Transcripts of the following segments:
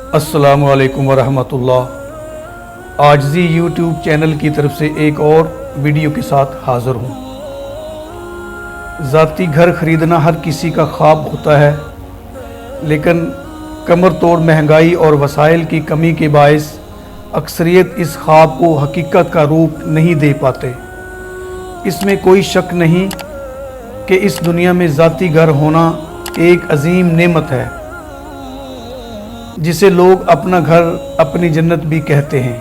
अस्सलामु अलैकुम वरहमतुल्लाह। आजजी YouTube channel की तरफ से एक और वीडियो के साथ हाज़िर हूँ। ज़ाती घर ख़रीदना हर किसी का ख्वाब होता है, लेकिन कमर तोड़ महंगाई और वसाइल की कमी के बायस अक्सरियत इस ख्वाब को हकीकत का रूप नहीं दे पाते। इसमें कोई शक नहीं कि इस दुनिया में ज़ाती घर होना एक अजीम नेमत है, जिसे लोग अपना घर अपनी जन्नत भी कहते हैं।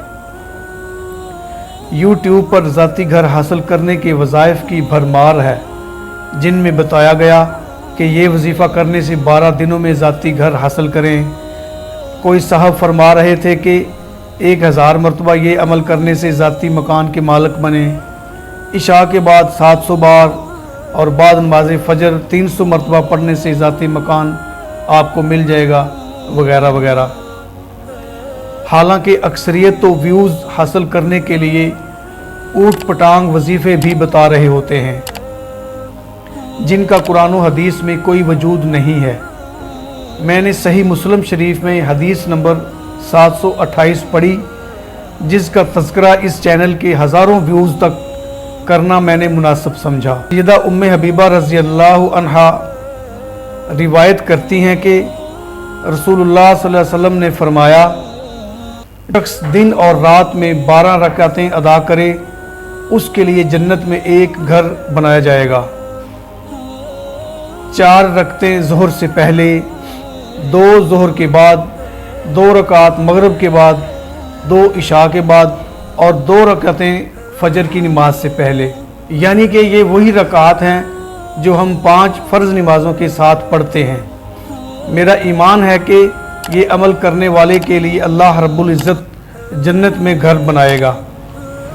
यूट्यूब पर ज़ाती घर हासिल करने के वज़ाइफ की भरमार है, जिनमें बताया गया कि ये वजीफ़ा करने से 12 दिनों में ज़ाती घर हासिल करें। कोई साहब फरमा रहे थे कि 1000 मरतबा ये अमल करने से ज़ाती मकान के मालिक बने, इशा के बाद 700 बार और बाद नमाज़ फ़जर 300 मरतबा पढ़ने से ज़ाती मकान आपको मिल जाएगा, वगैरह वगैरह। हालांकि अक्सरियत तो व्यूज़ हासिल करने के लिए ऊट पटांग वजीफ़े भी बता रहे होते हैं, जिनका कुरान व हदीस में कोई वजूद नहीं है। मैंने सही मुस्लिम शरीफ में हदीस नंबर 728 पढ़ी, जिसका तज़किरा इस चैनल के हज़ारों व्यूज़ तक करना मैंने मुनासिब समझा। सैयदा उम्मे हबीबा रज़ी अल्लाह अन्हा रिवायत करती हैं कि रसूलुल्लाह सल्लल्लाहु अलैहि वसल्लम ने फरमाया, शख्स दिन और रात में 12 रकातें अदा करे, उसके लिए जन्नत में एक घर बनाया जाएगा। 4 रकतें ज़ोहर से पहले, 2 ज़ोहर के बाद, 2 रकात मगरिब के बाद, 2 इशा के बाद और 2 रकातें फजर की नमाज से पहले। यानी कि ये वही रकात हैं जो हम 5 फ़र्ज़ नमाज़ों के साथ पढ़ते हैं। मेरा ईमान है कि ये अमल करने वाले के लिए अल्लाह रब्बुल इज़्ज़त जन्नत में घर बनाएगा,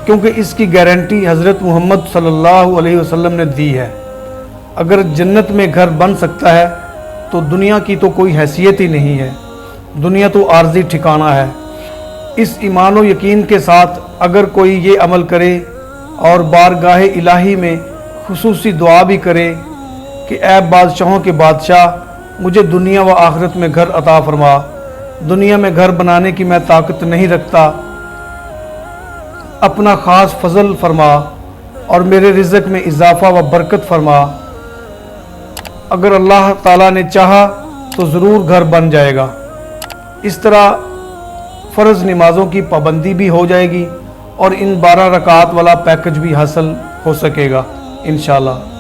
क्योंकि इसकी गारंटी हज़रत मोहम्मद सल्लल्लाहु अलैहि वसल्लम ने दी है। अगर जन्नत में घर बन सकता है तो दुनिया की तो कोई हैसियत ही नहीं है, दुनिया तो आर्जी ठिकाना है। इस ईमान व यकीन के साथ अगर कोई ये अमल करे और बारगाह इलाही में खुसूसी दुआ भी करे कि ऐ बादशाहों के बादशाह, मुझे दुनिया व आखिरत में घर अता फरमा। दुनिया में घर बनाने की मैं ताकत नहीं रखता, अपना ख़ास फजल फरमा और मेरे रिज़्क़ में इजाफ़ा व बरकत फरमा। अगर अल्लाह ताला ने चाहा तो ज़रूर घर बन जाएगा। इस तरह फ़र्ज़ नमाज़ों की पाबंदी भी हो जाएगी और इन 12 रकात वाला पैकेज भी हासिल हो सकेगा इंशाअल्लाह।